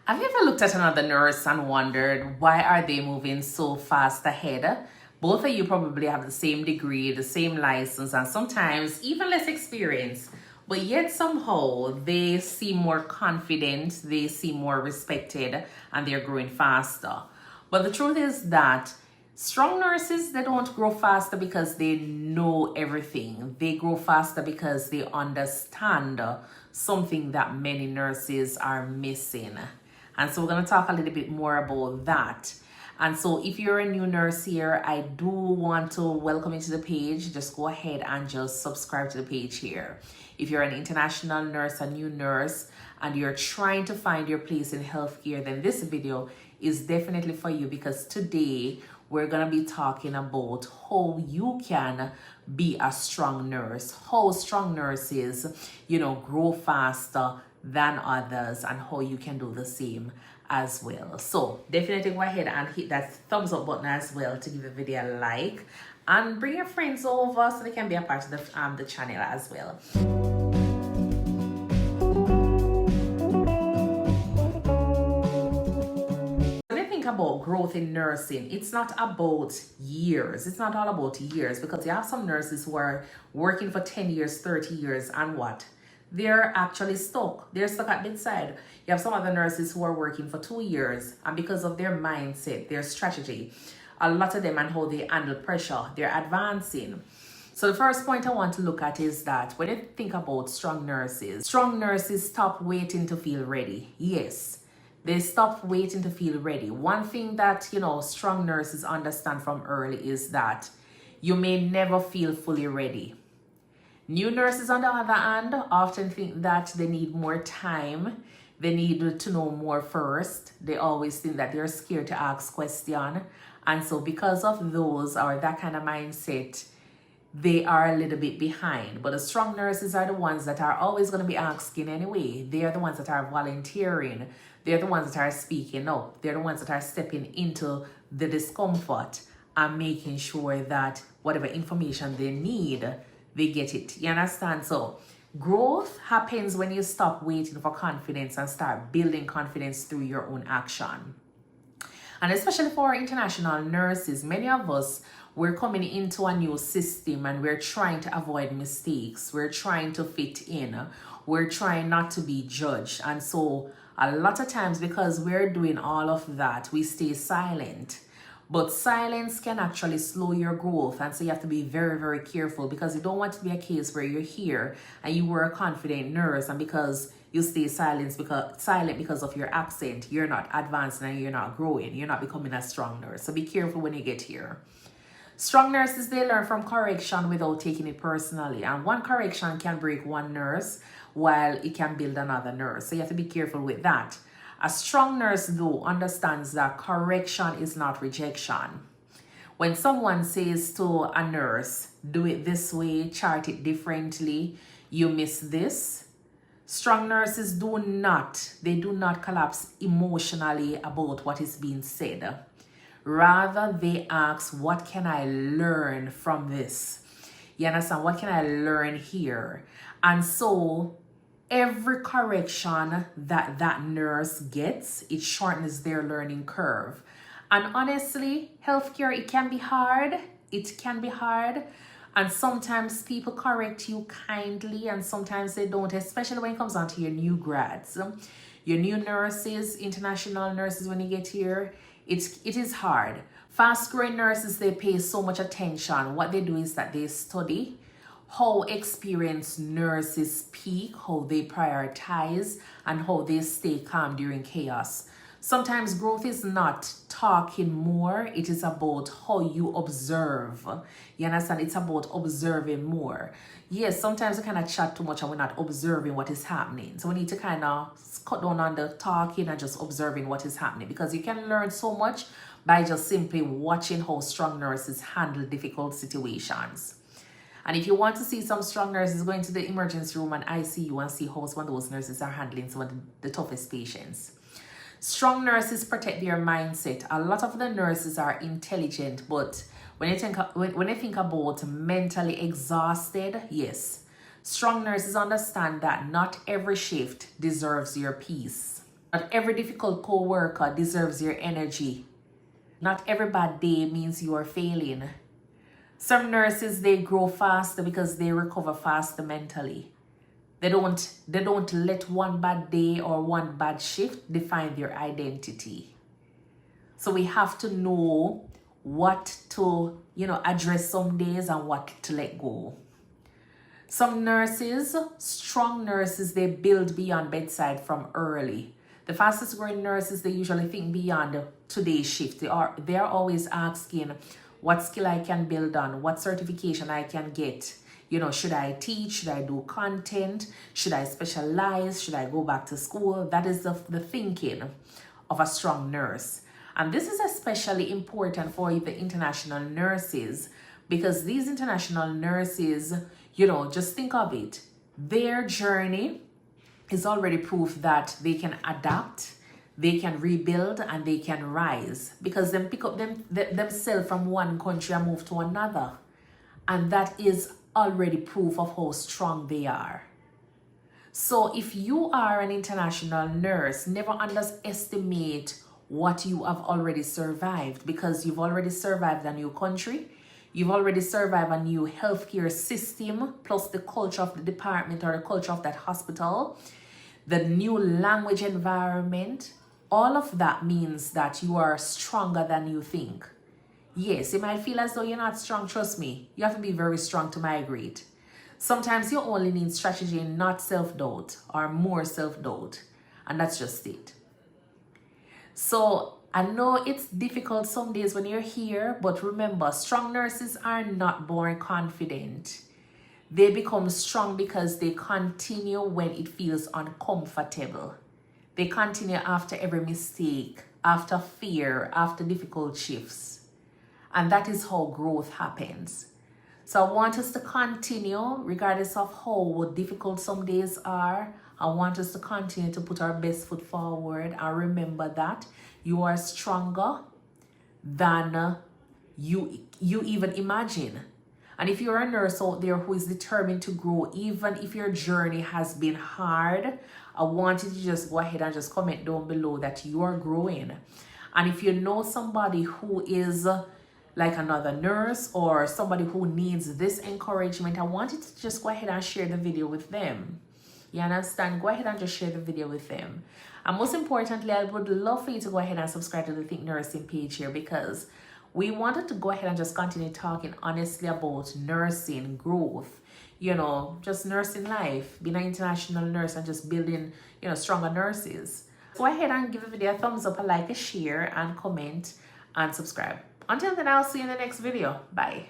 Have you ever looked at another nurse and wondered why are they moving so fast ahead? Both of you probably have the same degree, the same license, and sometimes even less experience. But yet somehow they seem more confident, they seem more respected, and they're growing faster. But the truth is that strong nurses, they don't grow faster because they know everything. They grow faster because they understand something that many nurses are missing. And so we're going to talk a little bit more about that. And so if you're a new nurse here, I do want to welcome you to the page. Just go ahead and just subscribe to the page here. If you're an international nurse, a new nurse, and you're trying to find your place in healthcare, then this video is definitely for you, because today we're going to be talking about how you can be a strong nurse, how strong nurses, grow faster than others, and how you can do the same as well. So definitely go ahead and hit that thumbs up button as well to give the video a like, and bring your friends over so they can be a part of the channel as well. About growth in nursing, it's not about years. It's not all about years, because you have some nurses who are working for 10 years, 30 years, and what? They're actually stuck. They're stuck at bedside. You have some other nurses who are working for 2 years, and because of their mindset, their strategy, a lot of them and how they handle pressure, they're advancing. So the first point I want to look at is that when you think about strong nurses stop waiting to feel ready. Yes. They stop waiting to feel ready. One thing that, strong nurses understand from early is that you may never feel fully ready. New nurses, on the other hand, often think that they need more time. They need to know more first. They always think that they're scared to ask questions. And so because of those, or that kind of mindset, they are a little bit behind. But the strong nurses are the ones that are always going to be asking anyway. They are the ones that are volunteering. They're the ones that are speaking up. They're the ones that are stepping into the discomfort and making sure that whatever information they need, they get it. You understand? So growth happens when you stop waiting for confidence and start building confidence through your own action. And especially for international nurses, many of us, we're coming into a new system and we're trying to avoid mistakes. We're trying to fit in. We're trying not to be judged. And so a lot of times, because we're doing all of that, we stay silent. But silence can actually slow your growth. And so you have to be very, very careful, because you don't want it to be a case where you're here and you were a confident nurse, and because you stay silent because of your accent, you're not advancing and you're not growing. You're not becoming a strong nurse. So be careful when you get here. Strong nurses, they learn from correction without taking it personally. And one correction can break one nurse while it can build another nurse. So you have to be careful with that. A strong nurse, though, understands that correction is not rejection. When someone says to a nurse, do it this way, chart it differently, you miss this, strong nurses do not collapse emotionally about what is being said. Rather, they ask, what can I learn from this? You understand? What can I learn here? And so every correction that nurse gets, it shortens their learning curve. And honestly, healthcare, it can be hard. It can be hard. And sometimes people correct you kindly and sometimes they don't, especially when it comes down to your new grads. Your new nurses, international nurses, when you get here, it is hard. Fast-growing nurses, they pay so much attention. What they do is that they study how experienced nurses speak, how they prioritize, and how they stay calm during chaos. Sometimes growth is not talking more. It is about how you observe. You understand? It's about observing more. Yes, sometimes we kind of chat too much and we're not observing what is happening. So we need to kind of cut down on the talking and just observing what is happening, because you can learn so much by just simply watching how strong nurses handle difficult situations. And if you want to see some strong nurses, go into the emergency room and ICU and see how some of those nurses are handling some of the toughest patients. Strong nurses protect their mindset. A lot of the nurses are intelligent, but when you think about mentally exhausted, yes, strong nurses understand that not every shift deserves your peace. Not every difficult co-worker deserves your energy. Not every bad day means you are failing. Some nurses, they grow faster because they recover faster mentally. They don't let one bad day or one bad shift define their identity. So we have to know what to, address some days and what to let go. Some nurses, strong nurses, they build beyond bedside from early. The fastest growing nurses, they usually think beyond today's shift. They are always asking what skill I can build on, what certification I can get. Should I teach? Should I do content? Should I specialize? Should I go back to school? That is the thinking of a strong nurse. And this is especially important for the international nurses, because these international nurses, just think of it. Their journey is already proof that they can adapt, they can rebuild, and they can rise, because them pick up themselves from one country and move to another. And that is already proof of how strong they are. So if you are an international nurse, never underestimate what you have already survived, because you've already survived a new country. You've already survived a new healthcare system, plus the culture of the department or the culture of that hospital, the new language environment. All of that means that you are stronger than you think. Yes, it might feel as though you're not strong. Trust me, you have to be very strong to migrate. Sometimes you only need strategy and not self-doubt or more self-doubt. And that's just it. So I know it's difficult some days when you're here, but remember, strong nurses are not born confident. They become strong because they continue when it feels uncomfortable. They continue after every mistake, after fear, after difficult shifts. And that is how growth happens. So I want us to continue, regardless of how difficult some days are. I want us to continue to put our best foot forward and remember that you are stronger than you even imagine. And if you're a nurse out there who is determined to grow, even if your journey has been hard, I want you to just go ahead and just comment down below that you are growing. And if you know somebody who is like another nurse or somebody who needs this encouragement, I want you to just go ahead and share the video with them. You understand? Go ahead and just share the video with them. And most importantly, I would love for you to go ahead and subscribe to the ThinkNursing page here, because we wanted to go ahead and just continue talking honestly about nursing, growth, just nursing life, being an international nurse and just building, stronger nurses. Go ahead and give the video a thumbs up, a like, a share, and comment, and subscribe. Until then, I'll see you in the next video. Bye.